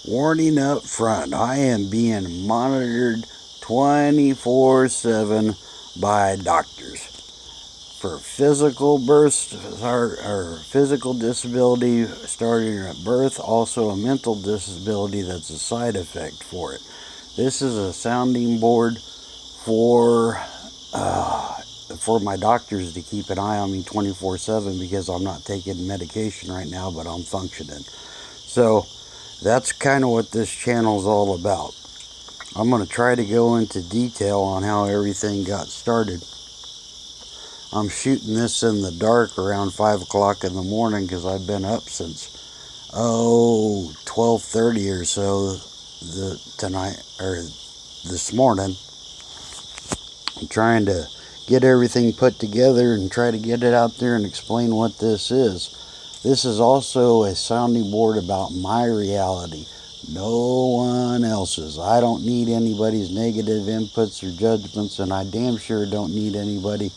Warning up front, I am being monitored 24/7 by doctors for physical births or physical disability starting at birth, also a mental disability that's a side effect for it. This is a sounding board for my doctors to keep an eye on me 24/7 because I'm not taking medication right now, but I'm functioning. So that's kind of what this channel is all about. I'm going to try to go into detail on how everything got started. I'm shooting this in the dark around 5 o'clock in the morning because I've been up since 12:30 or so this morning. I'm trying to get everything put together and try to get it out there and explain what this is. This is also a sounding board about my reality, no one else's. I don't need anybody's negative inputs or judgments, and I damn sure don't need anybody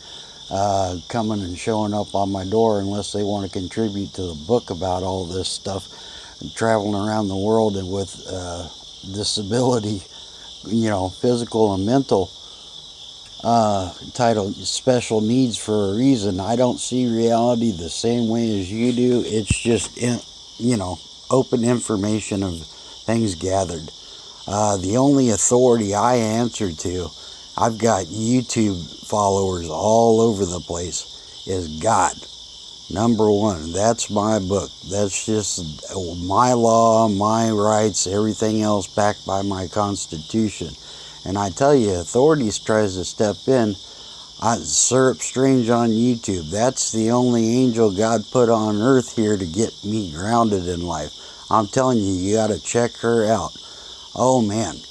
coming and showing up on my door unless they want to contribute to the book about all this stuff and traveling around the world and with disability, physical and mental. Titled Special Needs for a reason. I don't see reality the same way as you do. It's just, open information of things gathered. The only authority I answer to, I've got YouTube followers all over the place, is God. Number one, that's my book. That's just my law, my rights, everything else backed by my Constitution. And I tell you, authorities tries to step in. Syrup Strange on YouTube. That's the only angel God put on earth here to get me grounded in life. I'm telling you, you got to check her out. Oh man.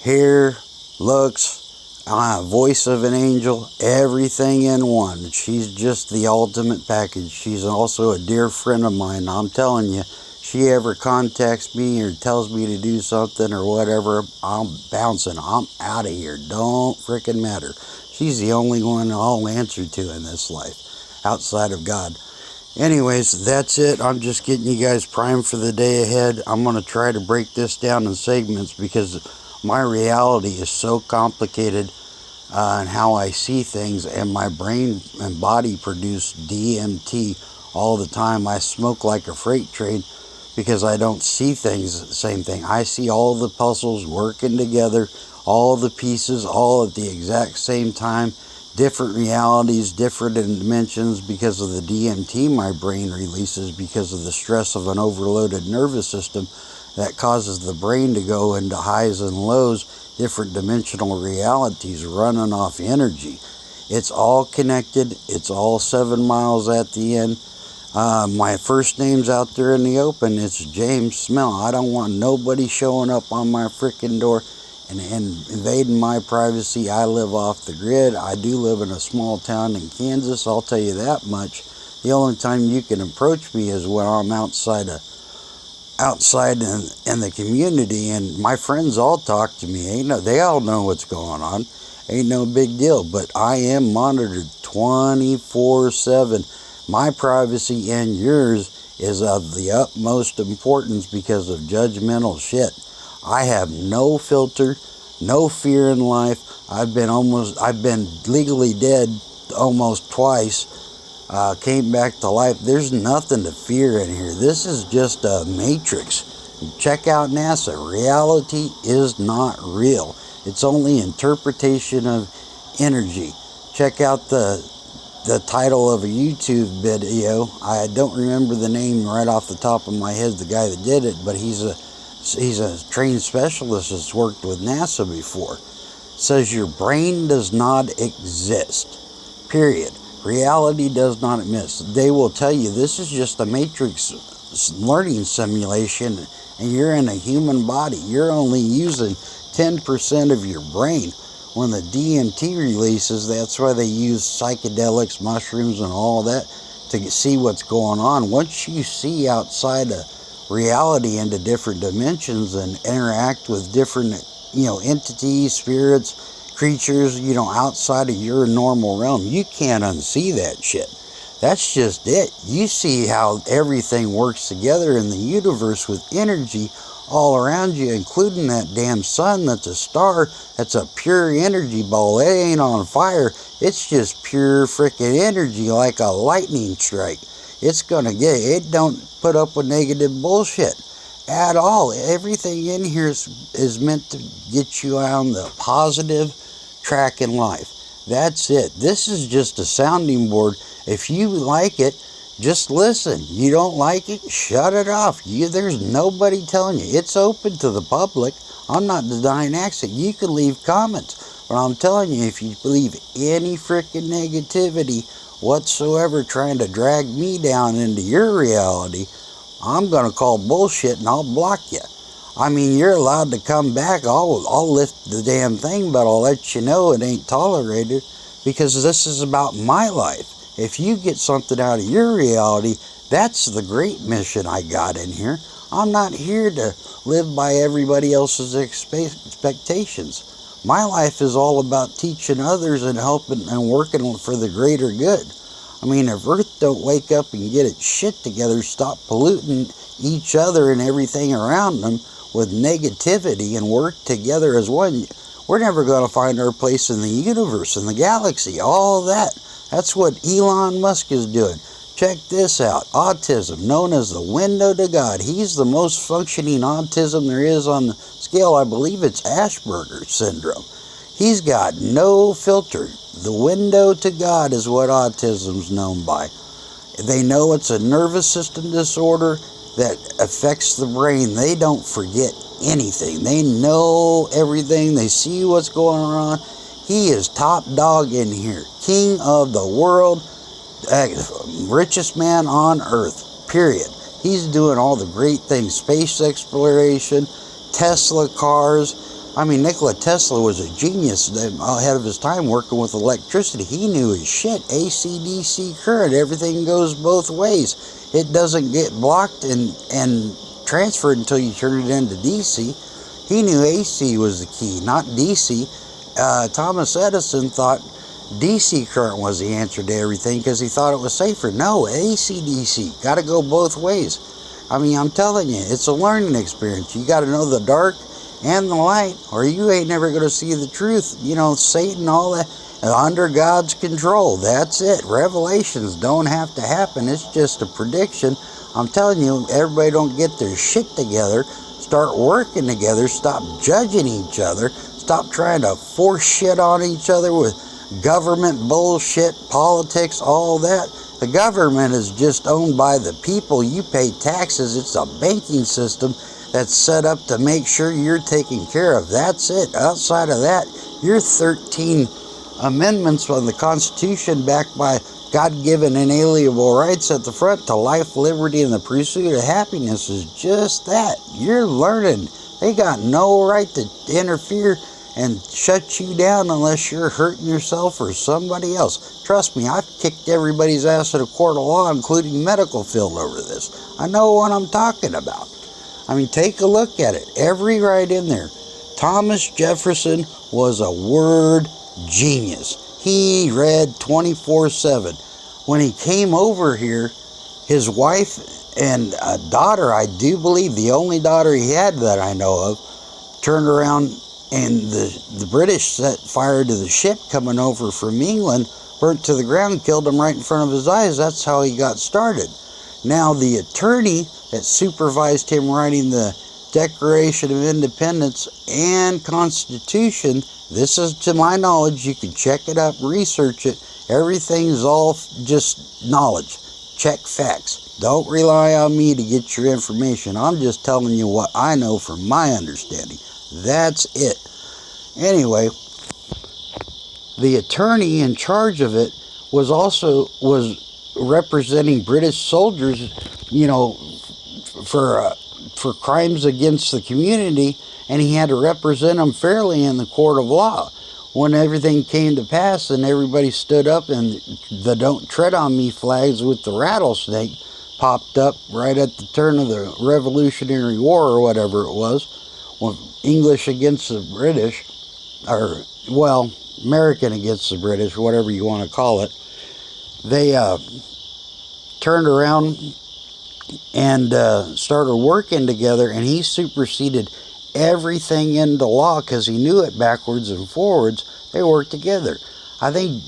Hair, looks, voice of an angel, everything in one. She's just the ultimate package. She's also a dear friend of mine. I'm telling you, she ever contacts me or tells me to do something or whatever, I'm bouncing. I'm out of here. Don't frickin' matter. She's the only one I'll answer to in this life, outside of God. Anyways, that's it. I'm just getting you guys primed for the day ahead. I'm going to try to break this down in segments because my reality is so complicated in how I see things, and my brain and body produce DMT all the time. I smoke like a freight train because I don't see things the same thing. I see all the puzzles working together, all the pieces, all at the exact same time, different realities, different dimensions because of the DMT my brain releases because of the stress of an overloaded nervous system that causes the brain to go into highs and lows, different dimensional realities running off energy. It's all connected. It's all 7 miles at the end. My first name's out there in the open. It's James Smell. I don't want nobody showing up on my freaking door and invading my privacy. I live off the grid. I do live in a small town in Kansas. I'll tell you that much. The only time you can approach me is when I'm outside in the community, and my friends all talk to me. They all know what's going on. Ain't no big deal. But I am monitored 24/7. My privacy and yours is of the utmost importance because of judgmental shit. I have no filter, no fear in life. I've been legally dead almost twice. Came back to life. There's nothing to fear in here. This is just a matrix. Check out NASA. Reality is not real. It's only interpretation of energy. Check out the title of a YouTube video. I don't remember the name right off the top of my head, the guy that did it, but he's a trained specialist that's worked with NASA before. Says your brain does not exist. Period. Reality does not exist. They will tell you this is just a matrix learning simulation, and you're in a human body. You're only using 10% of your brain. When the DMT releases, that's why they use psychedelics, mushrooms, and all that to see what's going on. Once you see outside of reality into different dimensions and interact with different, entities, spirits, creatures, outside of your normal realm, you can't unsee that shit. That's just it. You see how everything works together in the universe with energy all around you, including that damn sun that's a star. That's a pure energy ball. It ain't on fire. It's just pure freaking energy, like a lightning strike. It's gonna get it. It don't put up with negative bullshit at all. Everything in here is meant to get you on the positive track in life. That's it. This is just a sounding board. If you like it, just listen. You don't like it, shut it off. There's nobody telling you. It's open to the public. I'm not denying access. You can leave comments. But I'm telling you, if you believe any freaking negativity whatsoever trying to drag me down into your reality, I'm going to call bullshit and I'll block you. I mean, you're allowed to come back. I'll lift the damn thing, but I'll let you know it ain't tolerated, because this is about my life. If you get something out of your reality, that's the great mission I got in here. I'm not here to live by everybody else's expectations. My life is all about teaching others and helping and working for the greater good. I mean, if Earth don't wake up and get its shit together, stop polluting each other and everything around them with negativity and work together as one, we're never going to find our place in the universe, in the galaxy, all that. That's what Elon Musk is doing. Check this out. Autism, known as the window to God. He's the most functioning autism there is on the scale. I believe it's Asperger's syndrome. He's got no filter. The window to God is what autism's known by. They know it's a nervous system disorder that affects the brain. They don't forget anything. They know everything. They see what's going on. He is top dog in here. King of the world. Richest man on earth. Period. He's doing all the great things. Space exploration. Tesla cars. I mean, Nikola Tesla was a genius ahead of his time working with electricity. He knew his shit. AC, DC current. Everything goes both ways. It doesn't get blocked and transferred until you turn it into DC. He knew AC was the key, not DC. Thomas Edison thought DC current was the answer to everything because he thought it was safer. No, AC, DC. Got to go both ways. I mean, I'm telling you, it's a learning experience. You got to know the dark and the light, or you ain't never going to see the truth. You know, Satan, all that, under God's control. That's it. Revelations don't have to happen. It's just a prediction. I'm telling you, everybody don't get their shit together. Start working together. Stop judging each other. Stop trying to force shit on each other with government bullshit, politics, all that. The government is just owned by the people. You pay taxes. It's a banking system that's set up to make sure you're taken care of. That's it. Outside of that, your 13 amendments on the Constitution backed by God-given inalienable rights at the front to life, liberty, and the pursuit of happiness is just that. You're learning. They got no right to interfere and shut you down unless you're hurting yourself or somebody else. Trust me, I've kicked everybody's ass in a court of law, including medical field, over this. I know what I'm talking about. I mean, take a look at it. Every right in there. Thomas Jefferson was a word genius. He read 24/7. When he came over here, his wife and a daughter, I do believe the only daughter he had that I know of, turned around and the British set fire to the ship coming over from England, burnt to the ground, killed him right in front of his eyes. That's how he got started. Now, the attorney that supervised him writing the Declaration of Independence and Constitution, this is to my knowledge, you can check it up, research it, everything's all just knowledge. Check facts. Don't rely on me to get your information. I'm just telling you what I know from my understanding. That's it. Anyway, the attorney in charge of it was representing British soldiers, you know, for crimes against the community, and he had to represent them fairly in the court of law. When everything came to pass and everybody stood up and the "Don't Tread on Me" flags with the rattlesnake popped up right at the turn of the Revolutionary War or whatever it was, when English against the British, or, well, American against the British, whatever you want to call it, they turned around and started working together, and he superseded everything into law because he knew it backwards and forwards. They worked together. I think,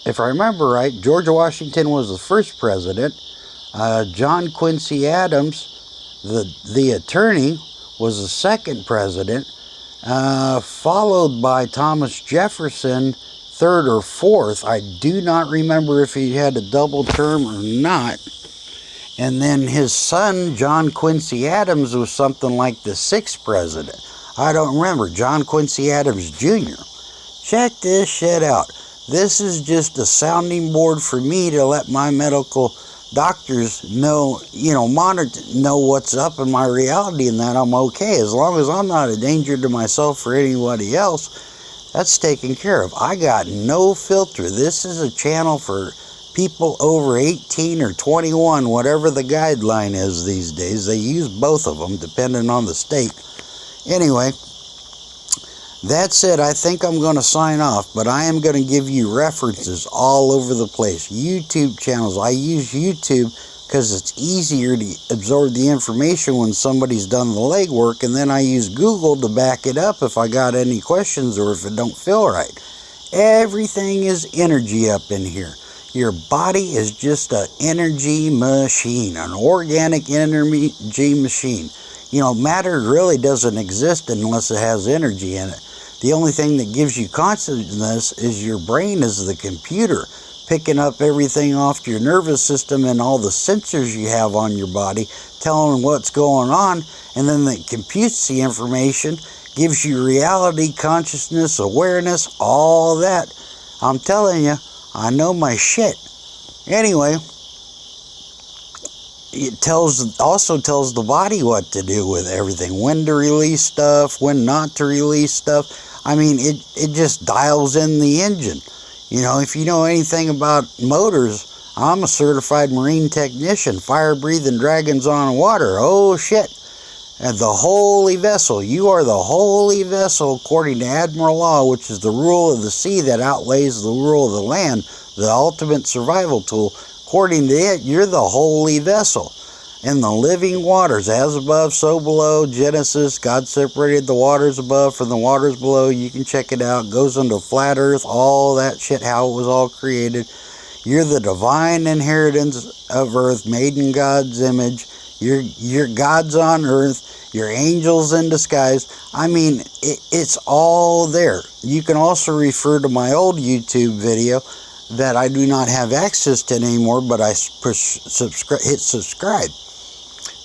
if I remember right, George Washington was the first president. John Quincy Adams, the attorney, was the second president, followed by Thomas Jefferson, third or fourth. I do not remember if he had a double term or not. And then his son, John Quincy Adams, was something like the sixth president. I don't remember. John Quincy Adams Jr. Check this shit out. This is just a sounding board for me to let my medical doctors know, know what's up in my reality, and that I'm okay. As long as I'm not a danger to myself or anybody else, that's taken care of. I got no filter. This is a channel for people over 18 or 21, whatever the guideline is these days. They use both of them depending on the state. Anyway, that's it. I think I'm going to sign off, but I am going to give you references all over the place. YouTube channels. I use YouTube because it's easier to absorb the information when somebody's done the legwork, and then I use Google to back it up if I got any questions or if it don't feel right. Everything is energy up in here. Your body is just an energy machine, an organic energy machine. Matter really doesn't exist unless it has energy in it. The only thing that gives you consciousness is your brain is the computer, picking up everything off your nervous system and all the sensors you have on your body, telling what's going on, and then it computes the information, gives you reality, consciousness, awareness, all that. I'm telling you, I know my shit. Anyway, it also tells the body what to do with everything, when to release stuff, when not to release stuff. I mean, it just dials in the engine. If you know anything about motors, I'm a certified marine technician, fire-breathing dragons on water. Oh, shit. And the holy vessel. You are the holy vessel according to Admiral Law, which is the rule of the sea that outweighs the rule of the land, the ultimate survival tool. According to it, you're the holy vessel. In the living waters, as above, so below, Genesis, God separated the waters above from the waters below. You can check it out. It goes into flat earth, all that shit, how it was all created. You're the divine inheritance of earth, made in God's image. You're God's on earth. You're angels in disguise. I mean, it's all there. You can also refer to my old YouTube video that I do not have access to anymore, but I hit subscribe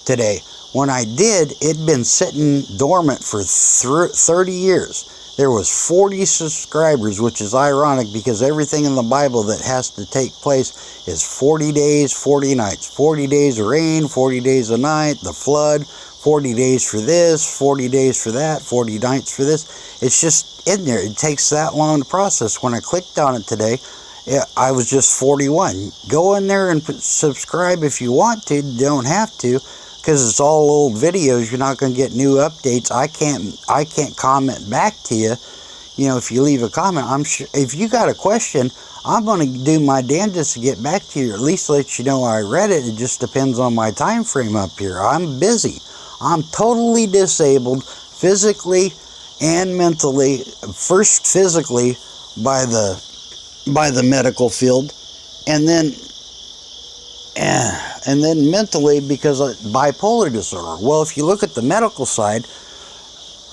today. When I did, it'd been sitting dormant for 30 years. There was 40 subscribers, which is ironic because everything in the Bible that has to take place is 40 days, 40 nights. 40 days of rain, 40 days of night, the flood, 40 days for this, 40 days for that, 40 nights for this. It's just in there. It takes that long to process. When I clicked on it today, I was just 41. Go in there and subscribe if you want to. You don't have to, because it's all old videos. You're not going to get new updates. I can't comment back to you. If you leave a comment, I'm sure if you got a question, I'm going to do my damnedest to get back to you, or at least let you know I read it. It just depends on my time frame up here. I'm busy. I'm totally disabled physically and mentally. First physically by the medical field, and then mentally because of bipolar disorder. Well, if you look at the medical side,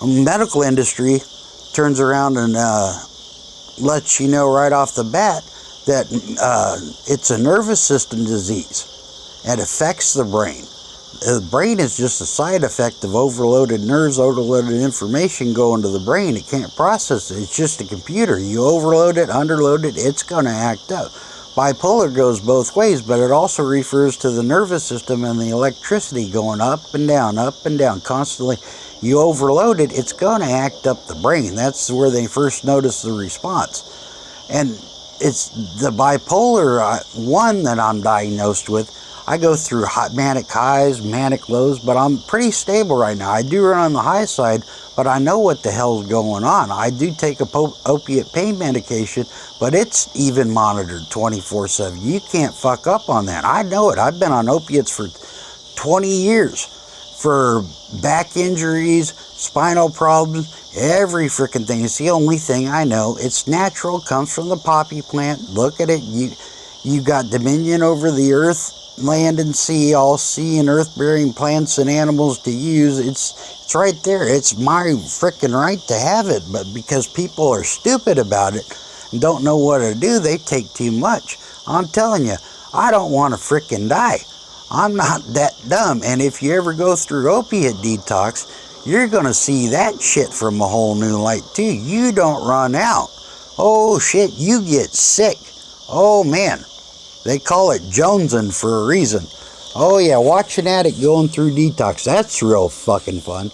the medical industry turns around and lets you know right off the bat that it's a nervous system disease. It affects the brain. The brain is just a side effect of overloaded nerves, overloaded information going to the brain. It can't process it. It's just a computer. You overload it, underload it, it's going to act up. Bipolar goes both ways, but it also refers to the nervous system and the electricity going up and down constantly. You overload it, it's going to act up the brain. That's where they first notice the response. And it's the bipolar one that I'm diagnosed with. I go through manic highs, manic lows, but I'm pretty stable right now. I do run on the high side, but I know what the hell's going on. I do take a opiate pain medication, but it's even monitored 24/7. You can't fuck up on that. I know it. I've been on opiates for 20 years for back injuries, spinal problems, every freaking thing. It's the only thing I know. It's natural, comes from the poppy plant. Look at it. You got dominion over the earth, land and sea, all sea and earth bearing plants and animals to use. It's right there. It's my freaking right to have it, but because people are stupid about it and don't know what to do, they take too much. I'm telling you, I don't want to freaking die. I'm not that dumb. And if you ever go through opiate detox, you're going to see that shit from a whole new light too. You don't run out. Oh shit, you get sick. Oh man, they call it jonesing for a reason. Oh yeah, watch an addict going through detox. That's real fucking fun.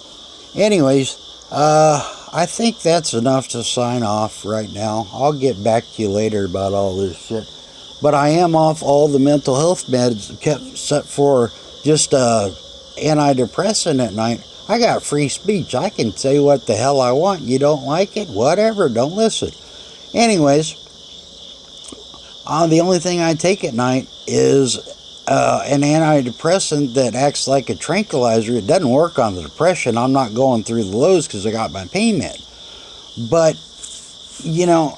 Anyways, I think that's enough to sign off right now. I'll get back to you later about all this shit. But I am off all the mental health meds except for just antidepressant at night. I got free speech. I can say what the hell I want. You don't like it? Whatever. Don't listen. Anyways, the only thing I take at night is an antidepressant that acts like a tranquilizer. It doesn't work on the depression. I'm not going through the lows because I got my pain med. But, you know,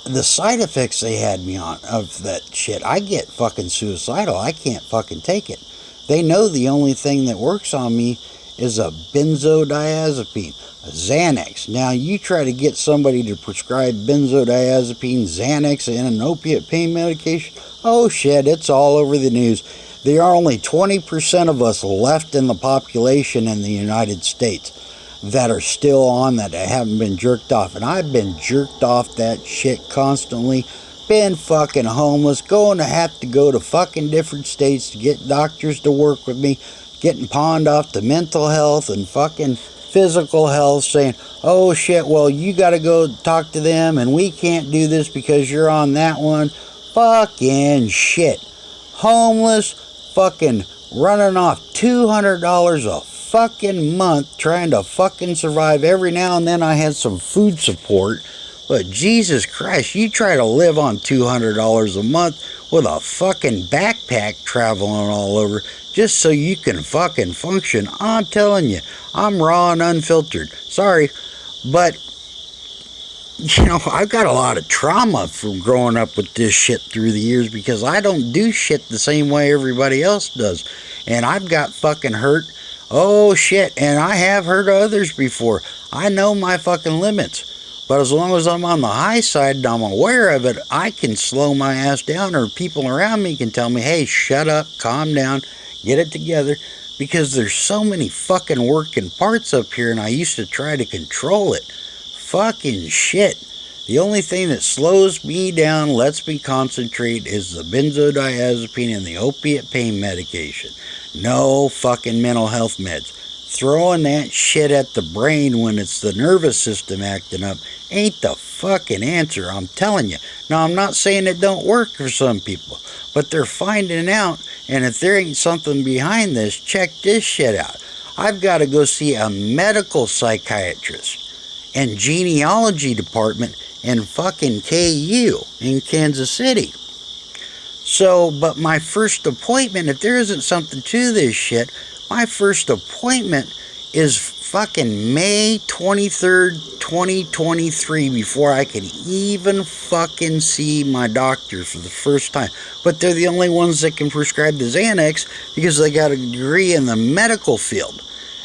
the side effects they had me on of that shit, I get fucking suicidal. I can't fucking take it. They know the only thing that works on me is a benzodiazepine, a Xanax. Now, you try to get somebody to prescribe benzodiazepine, Xanax, and an opiate pain medication, oh shit, it's all over the news. There are only 20% of us left in the population in the United States that are still on that haven't been jerked off. And I've been jerked off that shit constantly. Been fucking homeless. Going to have to go to fucking different states to get doctors to work with me. Getting pawned off to mental health and fucking physical health, saying, oh shit, well you gotta go talk to them and we can't do this because you're on that one. Fucking shit. Homeless, fucking running off $200 a fucking month trying to fucking survive. Every now and then I had some food support, but Jesus Christ, you try to live on $200 a month with a fucking backpack traveling all over just so you can fucking function. I'm telling you, I'm raw and unfiltered. Sorry, but you know, I've got a lot of trauma from growing up with this shit through the years because I don't do shit the same way everybody else does. And I've got fucking hurt. Oh shit, and I have hurt others before. I know my fucking limits. But as long as I'm on the high side and I'm aware of it, I can slow my ass down, or people around me can tell me, hey, shut up, calm down, get it together. Because there's so many fucking working parts up here and I used to try to control it. Fucking shit. The only thing that slows me down, lets me concentrate, is the benzodiazepine and the opiate pain medication. No fucking mental health meds. Throwing that shit at the brain when it's the nervous system acting up ain't the fucking answer, I'm telling you. Now, I'm not saying it don't work for some people, but they're finding out, and if there ain't something behind this, check this shit out. I've got to go see a medical psychiatrist and genealogy department in fucking KU in Kansas City. So, but my first appointment, if there isn't something to this shit, my first appointment is fucking May 23rd, 2023 before I can even fucking see my doctor for the first time. But they're the only ones that can prescribe the Xanax because they got a degree in the medical field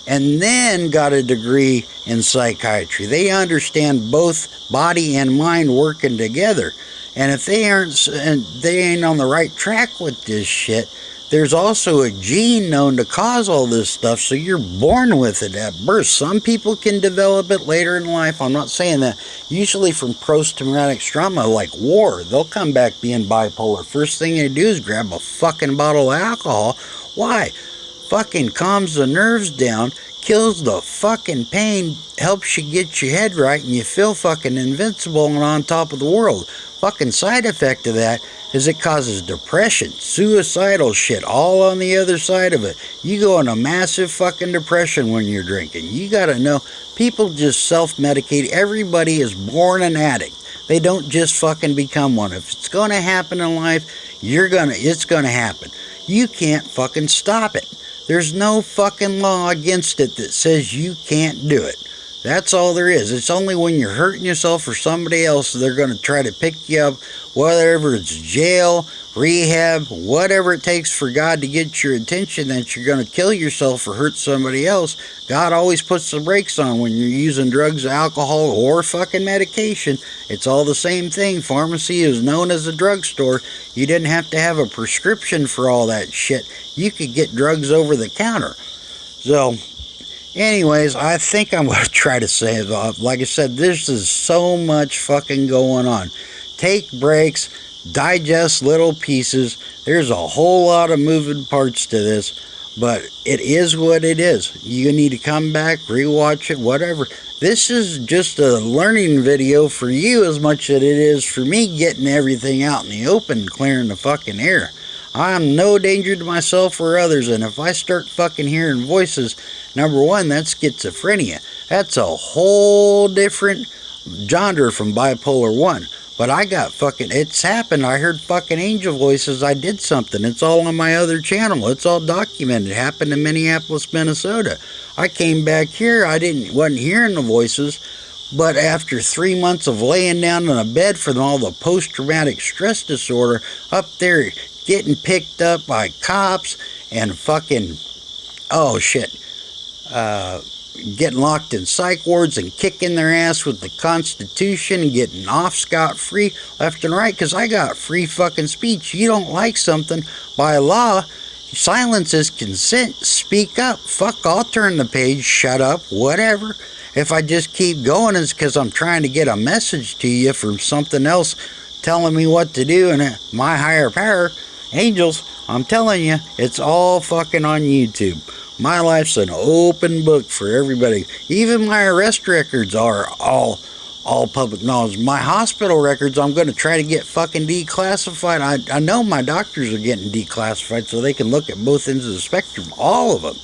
and then got a degree in psychiatry. They understand both body and mind working together. And if they ain't on the right track with this shit, there's also a gene known to cause all this stuff, so you're born with it at birth. Some people can develop it later in life. I'm not saying that. Usually from post-traumatic trauma like war, they'll come back being bipolar. First thing they do is grab a fucking bottle of alcohol. Why? fucking calms the nerves down, kills the fucking pain, helps you get your head right, and you feel fucking invincible and on top of the world. Fucking side effect of that is it causes depression, suicidal shit, all on the other side of it. You go into massive fucking depression when you're drinking. You gotta know, people just self-medicate. Everybody is born an addict. They don't just fucking become one. If it's gonna happen in life, it's gonna happen. You can't fucking stop it. There's no fucking law against it that says you can't do it. That's all there is. It's only when you're hurting yourself or somebody else they're going to try to pick you up, whatever it's jail, rehab, whatever it takes for God to get your attention that you're going to kill yourself or hurt somebody else. God always puts the brakes on when you're using drugs, alcohol, or fucking medication. It's all the same thing. Pharmacy is known as a drugstore. You didn't have to have a prescription for all that shit. You could get drugs over the counter. So, anyways, I think I'm going to try to save off. Like I said, this is so much fucking going on. Take breaks, digest little pieces. There's a whole lot of moving parts to this, but it is what it is. You need to come back, rewatch it, whatever. This is just a learning video for you as much as it is for me getting everything out in the open, clearing the fucking air. I'm no danger to myself or others, and if I start fucking hearing voices, number one, that's schizophrenia. That's a whole different genre from bipolar 1. But I got fucking, it's happened. I heard fucking angel voices. I did something. It's all on my other channel. It's all documented. It happened in Minneapolis, Minnesota. I came back here. Wasn't hearing the voices. But after 3 months of laying down in a bed for all the post-traumatic stress disorder, up there getting picked up by cops and fucking, oh shit, getting locked in psych wards and kicking their ass with the Constitution and getting off scot-free left and right because I got free fucking speech. You don't like something, by law, silence is consent. Speak up. Fuck, I'll turn the page, shut up, whatever. If I just keep going, it's because I'm trying to get a message to you from something else telling me what to do, and my higher power, angels, I'm telling you, it's all fucking on YouTube. My life's an open book for everybody. Even my arrest records are all public knowledge. My hospital records, I'm going to try to get fucking declassified. I know my doctors are getting declassified so they can look at both ends of the spectrum, all of them.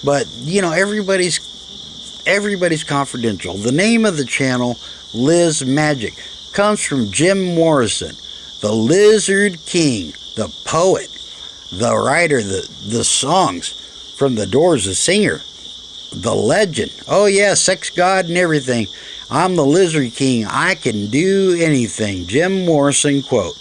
But, you know, everybody's confidential. The name of the channel, Liz Magic, comes from Jim Morrison, the Lizard King, the poet, the writer, the songs from the Doors, the singer, the legend. Oh yeah, sex god and everything. I'm the Lizard King. I can do anything. Jim Morrison quote.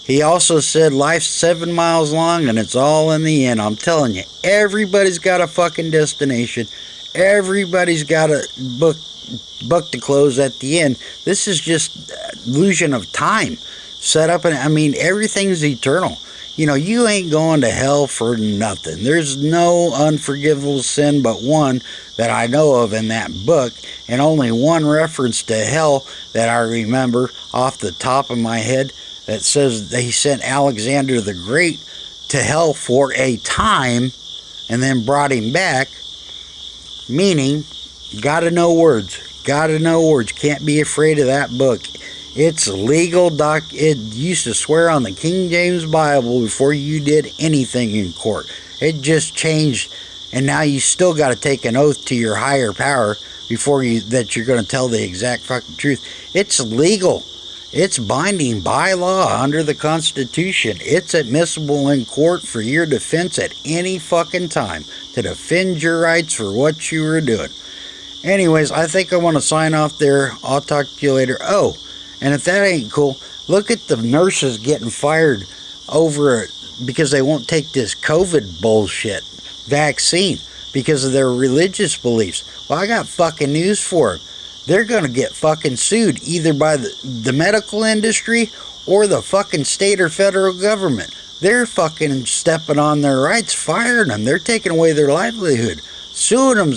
He also said life's 7 miles long and it's all in the end. I'm telling you, everybody's got a fucking destination. Everybody's got a book to close at the end. This is just illusion of time set up, and I mean everything's eternal. You know, you ain't going to hell for nothing. There's no unforgivable sin but one that I know of in that book, and only one reference to hell that I remember off the top of my head that says they sent Alexander the Great to hell for a time and then brought him back, meaning, gotta know words. Gotta know words. Can't be afraid of that book. It's legal it used to swear on the King James Bible before you did anything in court. It just changed, and now you still got to take an oath to your higher power before that you're going to tell the exact fucking truth. It's legal. It's binding by law under the Constitution. It's admissible in court for your defense at any fucking time to defend your rights for what you were doing. Anyways, I think I want to sign off there. I'll talk to you later. Oh, and if that ain't cool, look at the nurses getting fired over because they won't take this COVID bullshit vaccine because of their religious beliefs. Well, I got fucking news for them. They're going to get fucking sued either by the medical industry or the fucking state or federal government. They're fucking stepping on their rights, firing them. They're taking away their livelihood. Suing them's